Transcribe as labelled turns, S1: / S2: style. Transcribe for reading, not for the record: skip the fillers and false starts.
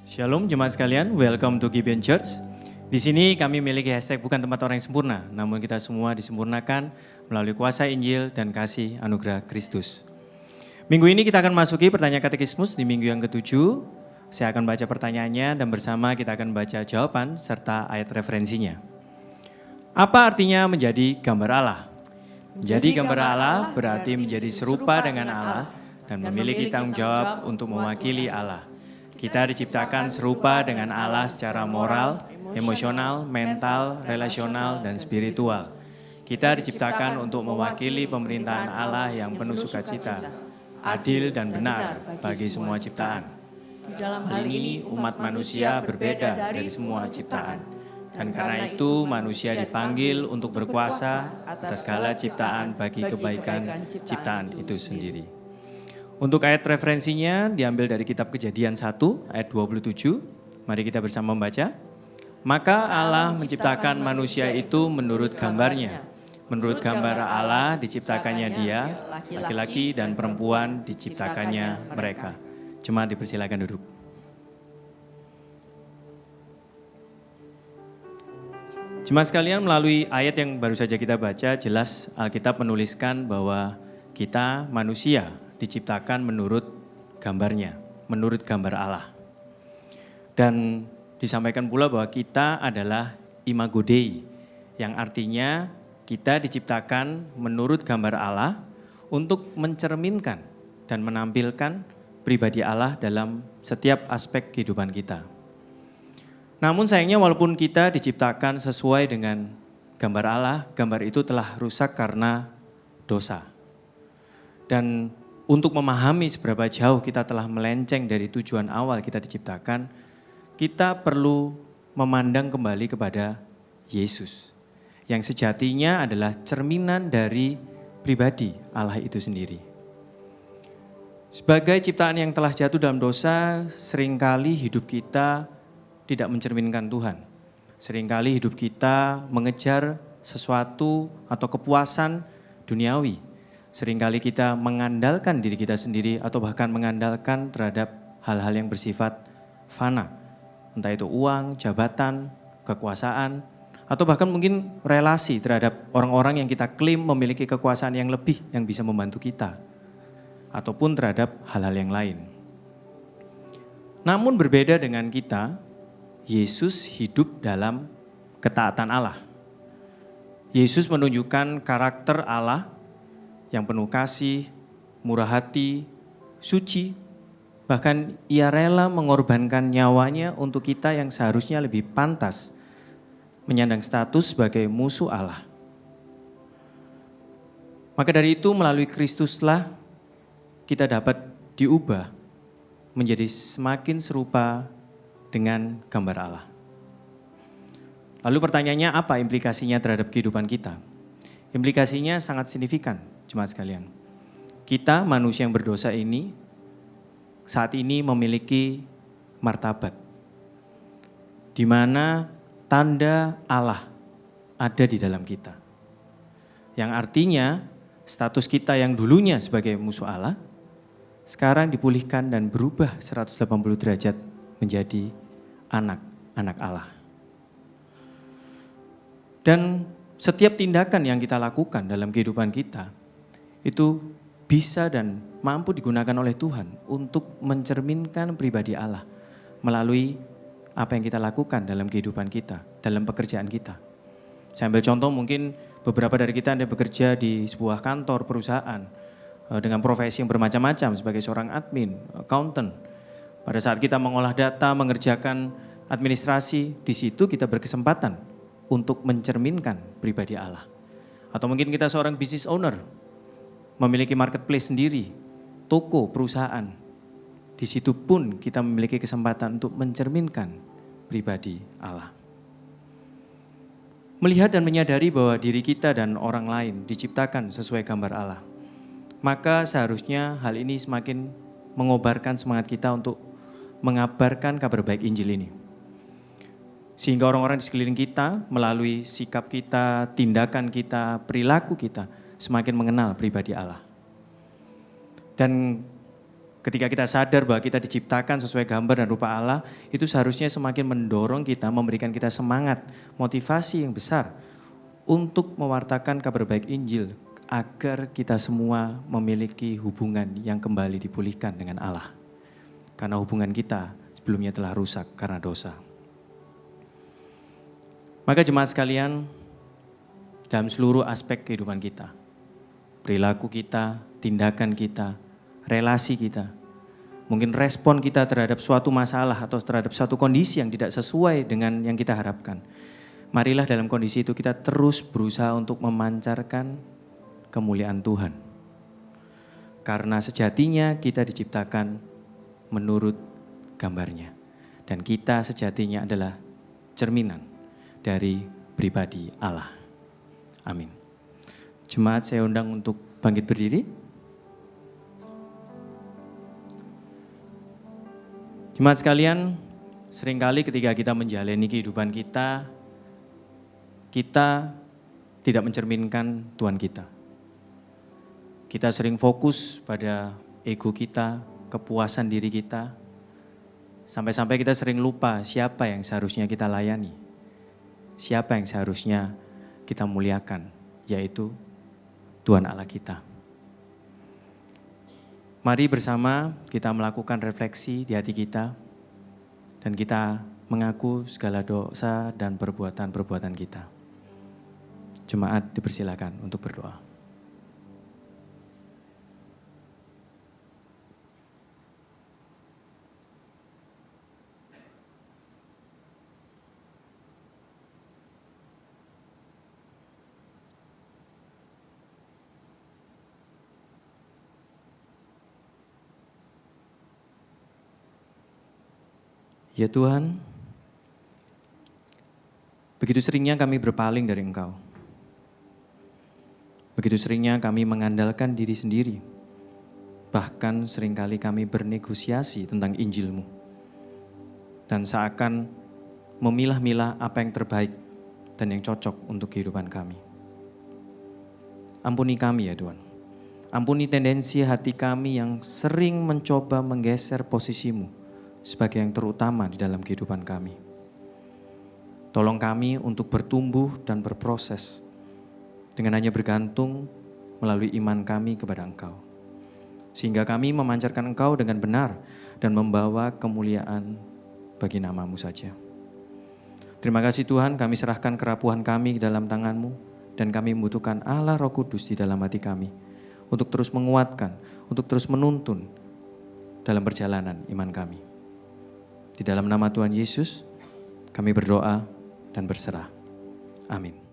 S1: Shalom jemaat sekalian, welcome to Gibeon Church. Di sini kami memiliki hashtag bukan tempat orang yang sempurna, namun kita semua disempurnakan melalui kuasa Injil dan kasih anugerah Kristus. Minggu ini kita akan masuki pertanyaan katekismus di minggu yang ke-7. Saya akan baca pertanyaannya dan bersama kita akan baca jawaban serta ayat referensinya. Apa artinya menjadi gambar Allah? Menjadi gambar Allah berarti menjadi serupa dengan Allah dan memiliki tanggung jawab untuk mewakili Allah. Kita diciptakan serupa dengan Allah secara moral, emosional, mental, relasional, dan spiritual. Kita diciptakan untuk mewakili pemerintahan Allah yang penuh sukacita, adil dan benar bagi semua ciptaan.
S2: Dalam
S1: Hal ini umat manusia berbeda dari semua ciptaan. Dan karena itu manusia dipanggil untuk berkuasa atas segala ciptaan bagi kebaikan ciptaan itu sendiri. Untuk ayat referensinya diambil dari kitab Kejadian 1 ayat 27. Mari kita bersama membaca. Maka Allah menciptakan manusia itu menurut gambarnya. Menurut gambar Allah diciptakannya dia, laki-laki dan perempuan diciptakannya mereka. Jemaat dipersilakan duduk. Jemaat sekalian, melalui ayat yang baru saja kita baca, jelas Alkitab menuliskan bahwa kita manusia diciptakan menurut gambarnya, menurut gambar Allah. Dan disampaikan pula bahwa kita adalah imago Dei, yang artinya kita diciptakan menurut gambar Allah untuk mencerminkan dan menampilkan pribadi Allah dalam setiap aspek kehidupan kita. Namun sayangnya walaupun kita diciptakan sesuai dengan gambar Allah, gambar itu telah rusak karena dosa. Dan untuk memahami seberapa jauh kita telah melenceng dari tujuan awal kita diciptakan, kita perlu memandang kembali kepada Yesus, yang sejatinya adalah cerminan dari pribadi Allah itu sendiri. Sebagai ciptaan yang telah jatuh dalam dosa, seringkali hidup kita tidak mencerminkan Tuhan. Seringkali hidup kita mengejar sesuatu atau kepuasan duniawi. Seringkali kita mengandalkan diri kita sendiri atau bahkan mengandalkan terhadap hal-hal yang bersifat fana. Entah itu uang, jabatan, kekuasaan, atau bahkan mungkin relasi terhadap orang-orang yang kita klaim memiliki kekuasaan yang lebih yang bisa membantu kita. Ataupun terhadap hal-hal yang lain. Namun berbeda dengan kita, Yesus hidup dalam ketaatan Allah. Yesus menunjukkan karakter Allah yang penuh kasih, murah hati, suci, bahkan ia rela mengorbankan nyawanya untuk kita yang seharusnya lebih pantas menyandang status sebagai musuh Allah. Maka dari itu melalui Kristuslah kita dapat diubah menjadi semakin serupa dengan gambar Allah. Lalu pertanyaannya apa implikasinya terhadap kehidupan kita? Implikasinya sangat signifikan. Jemaat sekalian, kita manusia yang berdosa ini saat ini memiliki martabat, di mana tanda Allah ada di dalam kita. Yang artinya status kita yang dulunya sebagai musuh Allah, sekarang dipulihkan dan berubah 180 derajat menjadi anak-anak Allah. Dan setiap tindakan yang kita lakukan dalam kehidupan kita, itu bisa dan mampu digunakan oleh Tuhan untuk mencerminkan pribadi Allah melalui apa yang kita lakukan dalam kehidupan kita, dalam pekerjaan kita. Saya ambil contoh mungkin beberapa dari kita Anda bekerja di sebuah kantor, perusahaan, dengan profesi yang bermacam-macam sebagai seorang admin, accountant. Pada saat kita mengolah data, mengerjakan administrasi, di situ kita berkesempatan untuk mencerminkan pribadi Allah. Atau mungkin kita seorang business owner, memiliki marketplace sendiri, toko, perusahaan. Di situ pun kita memiliki kesempatan untuk mencerminkan pribadi Allah. Melihat dan menyadari bahwa diri kita dan orang lain diciptakan sesuai gambar Allah, maka seharusnya hal ini semakin mengobarkan semangat kita untuk mengabarkan kabar baik Injil ini. Sehingga orang-orang di sekeliling kita melalui sikap kita, tindakan kita, perilaku kita semakin mengenal pribadi Allah. Dan Ketika kita sadar bahwa kita diciptakan sesuai gambar dan rupa Allah, itu seharusnya semakin mendorong kita, memberikan kita semangat, motivasi yang besar untuk mewartakan kabar baik Injil, agar kita semua memiliki hubungan yang kembali dipulihkan dengan Allah. Karena hubungan kita sebelumnya telah rusak karena dosa. Maka jemaat sekalian, dalam seluruh aspek kehidupan kita, perilaku kita, tindakan kita, relasi kita, mungkin respon kita terhadap suatu masalah atau terhadap suatu kondisi yang tidak sesuai dengan yang kita harapkan. Marilah dalam kondisi itu kita terus berusaha untuk memancarkan kemuliaan Tuhan. Karena sejatinya kita diciptakan menurut gambarnya. Dan kita sejatinya adalah cerminan dari pribadi Allah. Amin. Jemaat saya undang untuk bangkit berdiri. Jemaat sekalian, seringkali ketika kita menjalani kehidupan kita, kita tidak mencerminkan Tuhan kita. Kita sering fokus pada ego kita, kepuasan diri kita, sampai-sampai kita sering lupa siapa yang seharusnya kita layani, siapa yang seharusnya kita muliakan, yaitu Tuhan Allah kita. Mari bersama kita melakukan refleksi di hati kita, dan kita mengaku segala dosa dan perbuatan-perbuatan kita. Jemaat dipersilakan untuk berdoa. Ya Tuhan, begitu seringnya kami berpaling dari Engkau. Begitu seringnya kami mengandalkan diri sendiri. Bahkan seringkali kami bernegosiasi tentang Injil-Mu. Dan seakan memilah-milah apa yang terbaik dan yang cocok untuk kehidupan kami. Ampuni kami ya Tuhan. Ampuni tendensi hati kami yang sering mencoba menggeser posisi-Mu sebagai yang terutama di dalam kehidupan kami. Tolong kami untuk bertumbuh dan berproses dengan hanya bergantung melalui iman kami kepada Engkau. Sehingga kami memancarkan Engkau dengan benar dan membawa kemuliaan bagi nama-Mu saja. Terima kasih Tuhan, kami serahkan kerapuhan kami ke dalam tangan-Mu dan kami membutuhkan Allah Roh Kudus di dalam hati kami untuk terus menguatkan, untuk terus menuntun dalam perjalanan iman kami. Di dalam nama Tuhan Yesus, kami berdoa dan berserah. Amin.